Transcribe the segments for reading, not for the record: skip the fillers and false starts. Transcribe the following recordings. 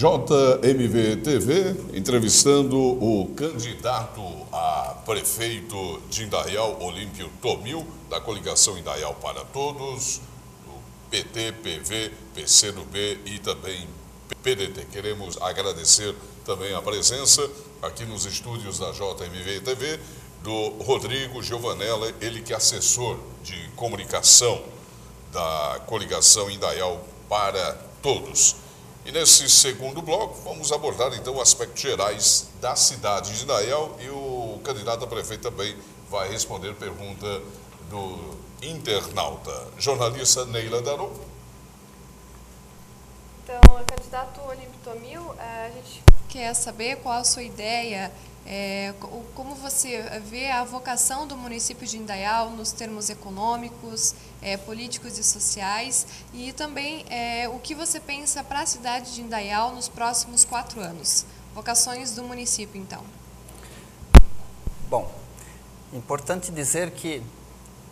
JMV TV, entrevistando o candidato a prefeito de Indaial, Olímpio Tomil, da coligação Indaial para Todos, do PT, PV, PCdoB e também PDT. Queremos agradecer também a presença aqui nos estúdios da JMV TV do Rodrigo Giovanella, ele que é assessor de comunicação da coligação Indaial para Todos. E nesse segundo bloco vamos abordar então aspectos gerais da cidade de Indaial e o candidato a prefeito também vai responder pergunta do internauta. Jornalista Neila Daron. Então, candidato Olímpio Tomil, a gente quer saber qual a sua ideia, como você vê a vocação do município de Indaial nos termos econômicos, políticos e sociais, e também o que você pensa para a cidade de Indaial nos próximos 4 anos. Vocações do município, então. Bom, importante dizer que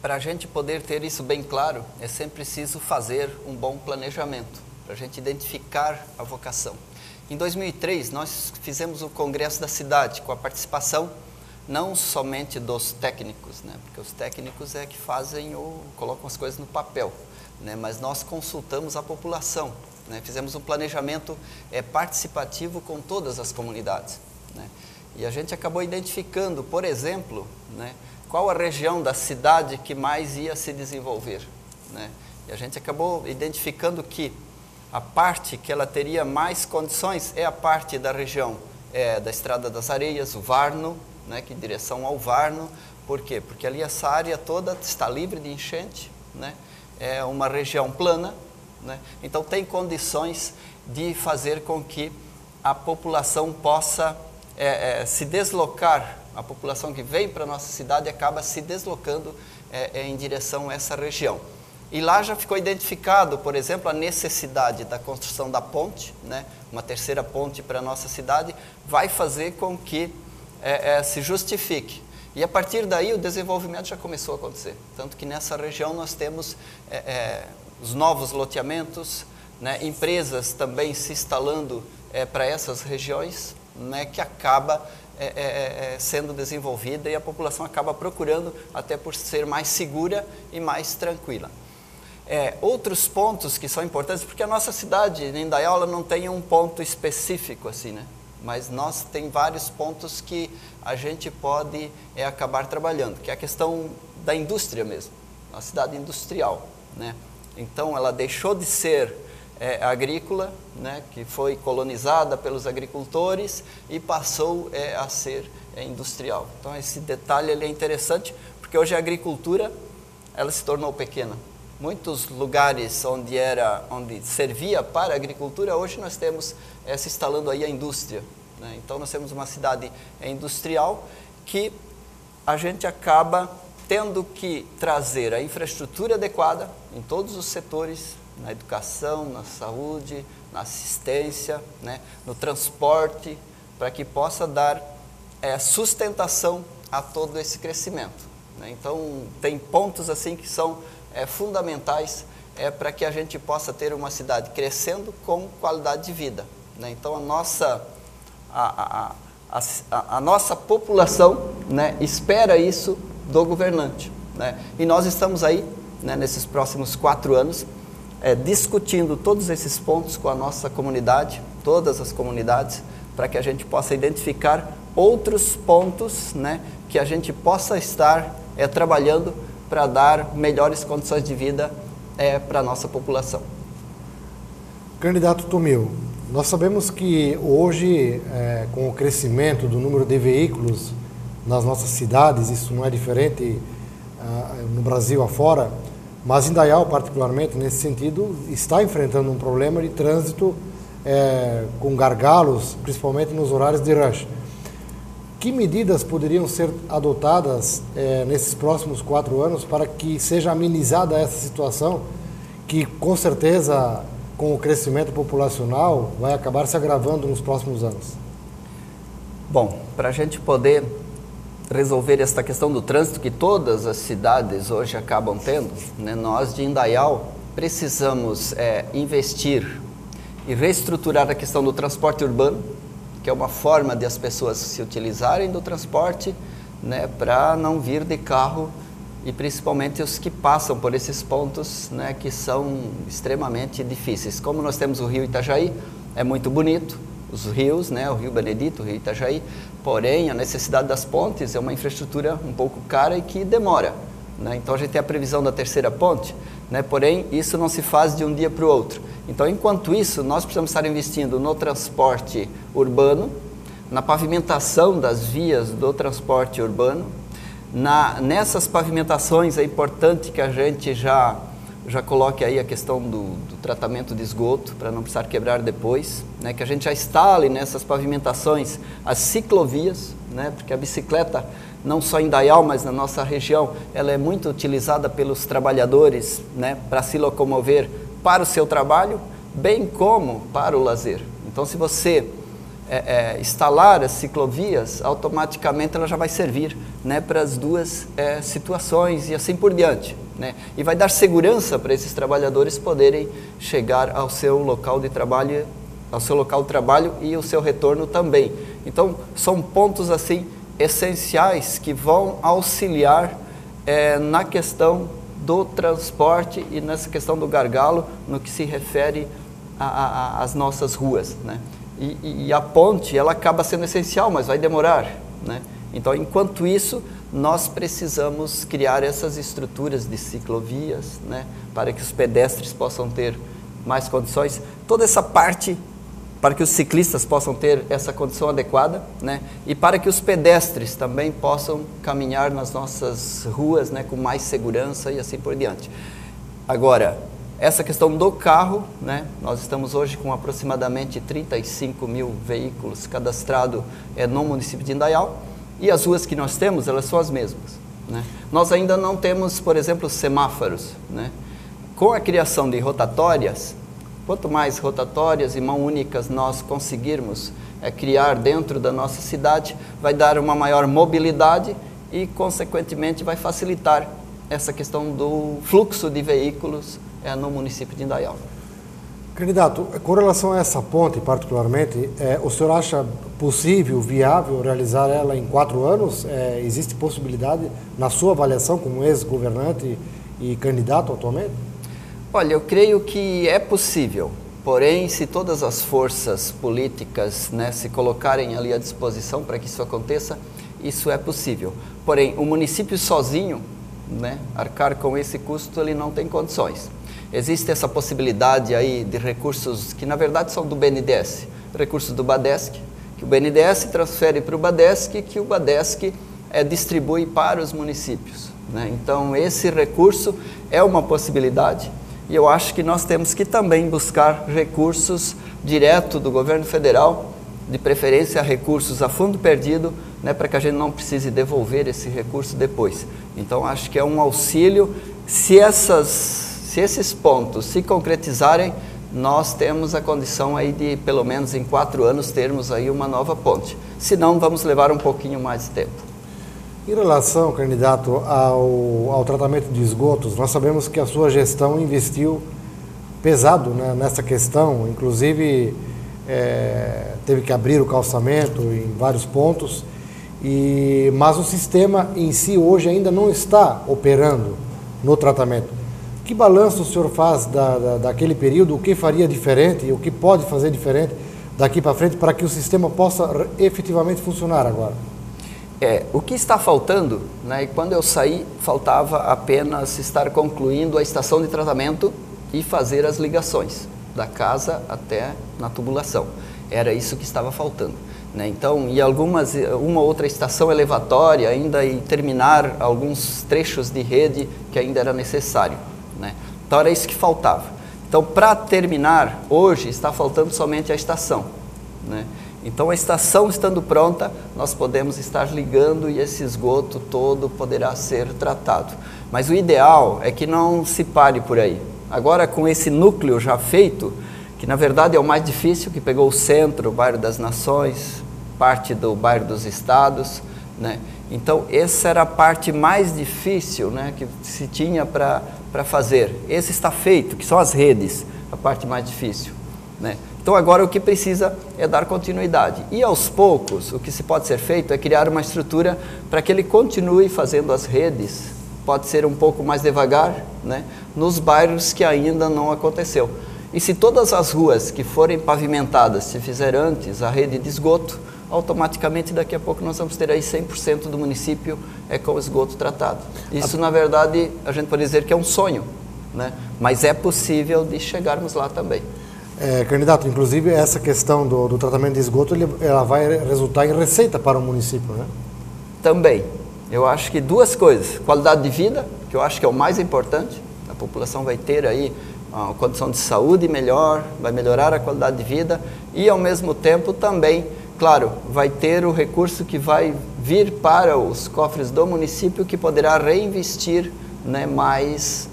para a gente poder ter isso bem claro, é sempre preciso fazer um bom planejamento, para a gente identificar a vocação. Em 2003, nós fizemos o Congresso da Cidade, com a participação não somente dos técnicos, né, porque os técnicos é que colocam as coisas no papel, né, mas nós consultamos a população, né, fizemos um planejamento participativo com todas as comunidades, né, e a gente acabou identificando, por exemplo, né, qual a região da cidade que mais ia se desenvolver, né, e a gente acabou identificando que a parte que ela teria mais condições é a parte da região da Estrada das Areias, o Varno, né, que em direção ao Varno. Por quê? Porque ali essa área toda está livre de enchente, né, é uma região plana, né, então tem condições de fazer com que a população possa se deslocar, a população que vem para a nossa cidade acaba se deslocando em direção a essa região. E lá já ficou identificado, por exemplo, a necessidade da construção da ponte, né? Uma terceira ponte para a nossa cidade, vai fazer com que se justifique. E a partir daí o desenvolvimento já começou a acontecer. Tanto que nessa região nós temos os novos loteamentos, né? Empresas também se instalando para essas regiões, né? Que acaba sendo desenvolvida e a população acaba procurando até por ser mais segura e mais tranquila. Outros pontos que são importantes, porque a nossa cidade, em Indaial, ela não tem um ponto específico assim, né? Mas nós tem vários pontos que a gente pode acabar trabalhando, que é a questão da indústria mesmo, uma cidade industrial, né? Então ela deixou de ser agrícola, né, que foi colonizada pelos agricultores e passou a ser industrial. Então esse detalhe ele é interessante, porque hoje a agricultura ela se tornou pequena. Muitos lugares onde servia para a agricultura, hoje nós temos se instalando aí a indústria, né? Então nós temos uma cidade industrial que a gente acaba tendo que trazer a infraestrutura adequada em todos os setores, na educação, na saúde, na assistência, né? No transporte, para que possa dar sustentação a todo esse crescimento, né? Então tem pontos assim que são fundamentais para que a gente possa ter uma cidade crescendo com qualidade de vida, né? Então a nossa população, né, espera isso do governante, né? E nós estamos aí, né, nesses próximos 4 anos discutindo todos esses pontos com a nossa comunidade, todas as comunidades, para que a gente possa identificar outros pontos, né, que a gente possa estar trabalhando para dar melhores condições de vida para a nossa população. Candidato Tomil, nós sabemos que hoje, com o crescimento do número de veículos nas nossas cidades, isso não é diferente no Brasil afora, mas Indaial, particularmente nesse sentido, está enfrentando um problema de trânsito com gargalos, principalmente nos horários de rush. Que medidas poderiam ser adotadas nesses próximos 4 anos para que seja amenizada essa situação, que com certeza, com o crescimento populacional, vai acabar se agravando nos próximos anos? Bom, para a gente poder resolver esta questão do trânsito que todas as cidades hoje acabam tendo, né, nós de Indaial precisamos investir e reestruturar a questão do transporte urbano, que é uma forma de as pessoas se utilizarem do transporte, né, para não vir de carro, e principalmente os que passam por esses pontos, né, que são extremamente difíceis. Como nós temos o rio Itajaí, é muito bonito, os rios, né, o rio Benedito, o rio Itajaí, porém a necessidade das pontes é uma infraestrutura um pouco cara e que demora, né? Então a gente tem a previsão da terceira ponte, né, porém isso não se faz de um dia para o outro. Então, enquanto isso, nós precisamos estar investindo no transporte urbano, na pavimentação das vias do transporte urbano. Nessas pavimentações é importante que a gente já coloque aí a questão do tratamento de esgoto, para não precisar quebrar depois, né? Que a gente já instale nessas pavimentações as ciclovias, né? Porque a bicicleta, não só em Indaial, mas na nossa região, ela é muito utilizada pelos trabalhadores, né? Para se locomover para o seu trabalho, bem como para o lazer. Então, se você instalar as ciclovias, automaticamente ela já vai servir, né, para as duas situações e assim por diante, né? E vai dar segurança para esses trabalhadores poderem chegar ao seu local de trabalho, e o seu retorno também. Então, são pontos assim essenciais que vão auxiliar na questão do transporte e nessa questão do gargalo no que se refere às nossas ruas, né? E a ponte, ela acaba sendo essencial, mas vai demorar, né? Então, enquanto isso, nós precisamos criar essas estruturas de ciclovias, né, para que os pedestres possam ter mais condições. Toda essa parte para que os ciclistas possam ter essa condição adequada, né, e para que os pedestres também possam caminhar nas nossas ruas, né, com mais segurança e assim por diante. Agora, essa questão do carro, né, nós estamos hoje com aproximadamente 35 mil veículos cadastrados no município de Indaial, e as ruas que nós temos, elas são as mesmas, né? Nós ainda não temos, por exemplo, semáforos, né? Com a criação de rotatórias, quanto mais rotatórias e mão únicas nós conseguirmos criar dentro da nossa cidade, vai dar uma maior mobilidade e, consequentemente, vai facilitar essa questão do fluxo de veículos no município de Indaial. Candidato, com relação a essa ponte particularmente, o senhor acha possível, viável realizar ela em 4 anos? Existe possibilidade, na sua avaliação como ex-governante e candidato atualmente? Olha, eu creio que é possível, porém, se todas as forças políticas, né, se colocarem ali à disposição para que isso aconteça, isso é possível. Porém, o município sozinho, né, arcar com esse custo, ele não tem condições. Existe essa possibilidade aí de recursos que, na verdade, são do BNDES, recursos do BADESC, que o BNDES transfere para o BADESC, que o BADESC distribui para os municípios, né? Então, esse recurso é uma possibilidade, e eu acho que nós temos que também buscar recursos direto do governo federal, de preferência recursos a fundo perdido, né, para que a gente não precise devolver esse recurso depois. Então, acho que é um auxílio. Se esses pontos se concretizarem, nós temos a condição aí de, pelo menos em 4 anos, termos aí uma nova ponte. Se não, vamos levar um pouquinho mais de tempo. Em relação, candidato, ao tratamento de esgotos, nós sabemos que a sua gestão investiu pesado, né, nessa questão, inclusive teve que abrir o calçamento em vários pontos, mas o sistema em si hoje ainda não está operando no tratamento. Que balanço o senhor faz daquele período? O que faria diferente e o que pode fazer diferente daqui para frente para que o sistema possa efetivamente funcionar agora? O que está faltando, né, e quando eu saí, faltava apenas estar concluindo a estação de tratamento e fazer as ligações da casa até na tubulação. Era isso que estava faltando, né? Então, e uma outra estação elevatória ainda, e terminar alguns trechos de rede que ainda era necessário, né? Então era isso que faltava. Então, para terminar, hoje está faltando somente a estação, né? Então, a estação estando pronta, nós podemos estar ligando e esse esgoto todo poderá ser tratado. Mas o ideal é que não se pare por aí. Agora, com esse núcleo já feito, que na verdade é o mais difícil, que pegou o centro, o bairro das Nações, parte do bairro dos Estados, né? Então, essa era a parte mais difícil, né, que se tinha para fazer. Esse está feito, que são as redes, a parte mais difícil, né? Então agora o que precisa é dar continuidade. E aos poucos, o que se pode ser feito é criar uma estrutura para que ele continue fazendo as redes. Pode ser um pouco mais devagar, né, nos bairros que ainda não aconteceu. E se todas as ruas que forem pavimentadas se fizer antes a rede de esgoto, automaticamente daqui a pouco nós vamos ter aí 100% do município com esgoto tratado. Isso, na verdade, a gente pode dizer que é um sonho, né, mas é possível de chegarmos lá também. Candidato, inclusive essa questão do tratamento de esgoto, ela vai resultar em receita para o município, né? Também. Eu acho que duas coisas. Qualidade de vida, que eu acho que é o mais importante. A população vai ter aí uma condição de saúde melhor, vai melhorar a qualidade de vida e, ao mesmo tempo, também, claro, vai ter o recurso que vai vir para os cofres do município, que poderá reinvestir, né, mais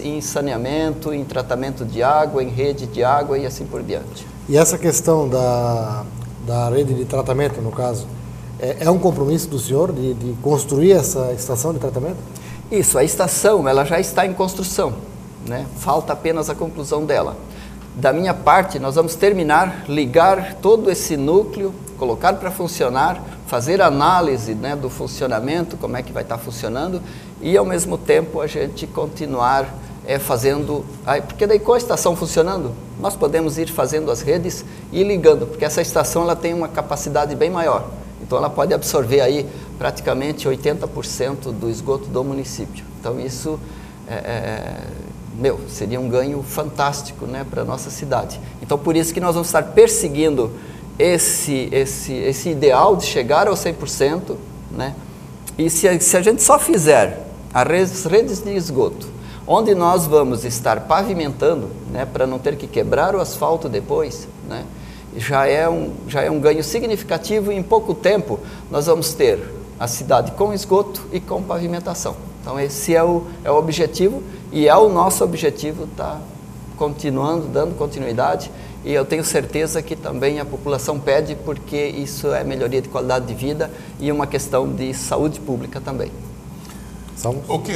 em saneamento, em tratamento de água, em rede de água e assim por diante. E essa questão da rede de tratamento, no caso, é um compromisso do senhor de construir essa estação de tratamento? Isso, a estação ela já está em construção, né? Falta apenas a conclusão dela. Da minha parte, nós vamos terminar, ligar todo esse núcleo, colocar para funcionar, fazer análise, né, do funcionamento, como é que vai estar funcionando, e ao mesmo tempo a gente continuar fazendo, porque daí com a estação funcionando, nós podemos ir fazendo as redes e ligando, porque essa estação ela tem uma capacidade bem maior, então ela pode absorver aí praticamente 80% do esgoto do município. Então isso seria um ganho fantástico, né, para a nossa cidade. Então por isso que nós vamos estar perseguindo esse ideal de chegar ao 100%, né? E se a gente só fizer as redes de esgoto, onde nós vamos estar pavimentando, né, para não ter que quebrar o asfalto depois, né, já é um ganho significativo, e em pouco tempo nós vamos ter a cidade com esgoto e com pavimentação. Então esse é o objetivo, e é o nosso objetivo estar continuando, dando continuidade, e eu tenho certeza que também a população pede, porque isso é melhoria de qualidade de vida e uma questão de saúde pública também. Ok,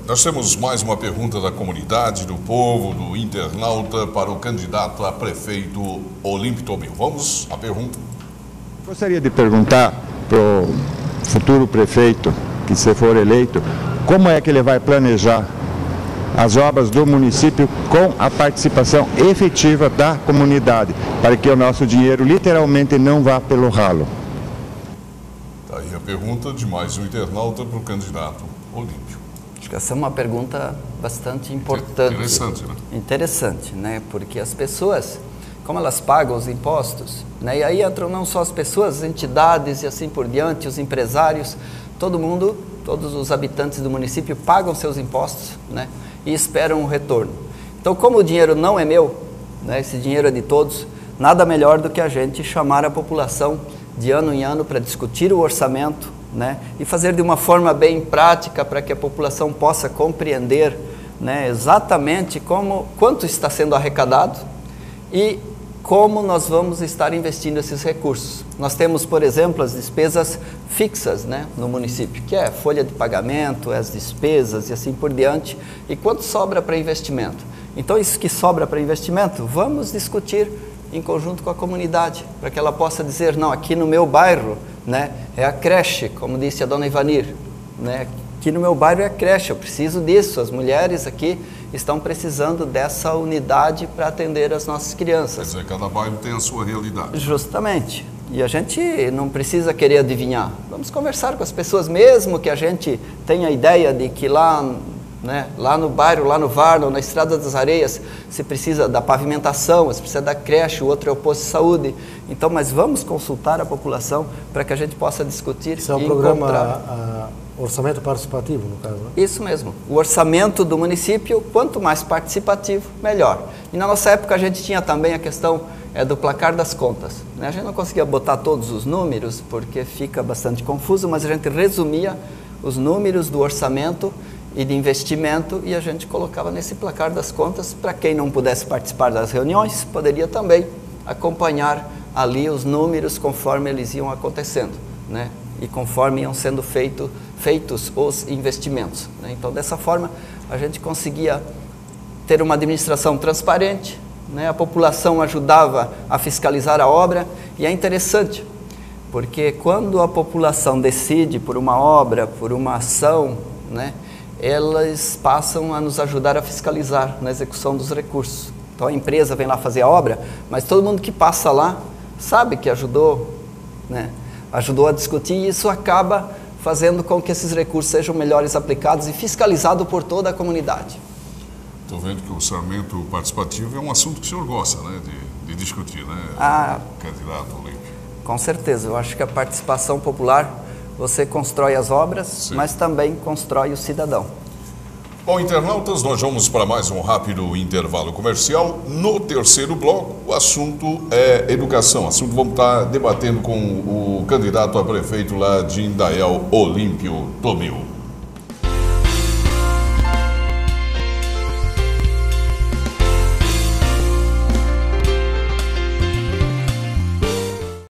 nós temos mais uma pergunta da comunidade, do povo, do internauta, para o candidato a prefeito Olímpio Tomil. Vamos à pergunta. Gostaria de perguntar para o futuro prefeito, que se for eleito, como é que ele vai planejar as obras do município com a participação efetiva da comunidade, para que o nosso dinheiro literalmente não vá pelo ralo. Está aí a pergunta de mais um internauta para o candidato Olímpio. Acho que essa é uma pergunta bastante importante. Interessante, né? Interessante, né? Porque as pessoas, como elas pagam os impostos, né? E aí entram não só as pessoas, as entidades e assim por diante, os empresários, todo mundo, todos os habitantes do município pagam seus impostos, né, e esperam um retorno. Então, como o dinheiro não é meu, né, esse dinheiro é de todos, nada melhor do que a gente chamar a população de ano em ano para discutir o orçamento, né, e fazer de uma forma bem prática para que a população possa compreender, né, exatamente quanto está sendo arrecadado e como nós vamos estar investindo esses recursos. Nós temos, por exemplo, as despesas fixas, né, no município, que é a folha de pagamento, as despesas e assim por diante, e quanto sobra para investimento. Então, isso que sobra para investimento, vamos discutir em conjunto com a comunidade, para que ela possa dizer, não, aqui no meu bairro, né, é a creche, como disse a dona Ivanir, né, aqui no meu bairro é a creche, eu preciso disso, as mulheres aqui estão precisando dessa unidade para atender as nossas crianças. Quer dizer, cada bairro tem a sua realidade. Justamente. E a gente não precisa querer adivinhar. Vamos conversar com as pessoas, mesmo que a gente tenha a ideia de que lá no bairro, lá no Varno, na Estrada das Areias, se precisa da pavimentação, se precisa da creche, o outro é o posto de saúde. Então, mas vamos consultar a população para que a gente possa discutir. Isso é um programa orçamento participativo, no caso, né? Isso mesmo. O orçamento do município, quanto mais participativo, melhor. E na nossa época a gente tinha também a questão do placar das contas, né? A gente não conseguia botar todos os números, porque fica bastante confuso, mas a gente resumia os números do orçamento e de investimento e a gente colocava nesse placar das contas. Para quem não pudesse participar das reuniões, poderia também acompanhar ali os números conforme eles iam acontecendo, né? E conforme iam sendo feitos os investimentos, né? Então, dessa forma, a gente conseguia ter uma administração transparente, né? A população ajudava a fiscalizar a obra, e é interessante, porque quando a população decide por uma obra, por uma ação, né, elas passam a nos ajudar a fiscalizar na execução dos recursos. Então a empresa vem lá fazer a obra, mas todo mundo que passa lá sabe que ajudou, né, ajudou a discutir, e isso acaba fazendo com que esses recursos sejam melhores aplicados e fiscalizados por toda a comunidade. Estou vendo que o orçamento participativo é um assunto que o senhor gosta, né, de discutir, né, candidato Olímpio? Com certeza, eu acho que a participação popular, você constrói as obras, sim, mas também constrói o cidadão. Bom, internautas, nós vamos para mais um rápido intervalo comercial. No terceiro bloco, o assunto é educação. Assunto vamos estar debatendo com o candidato a prefeito lá de Indaial, Olímpio Tomil.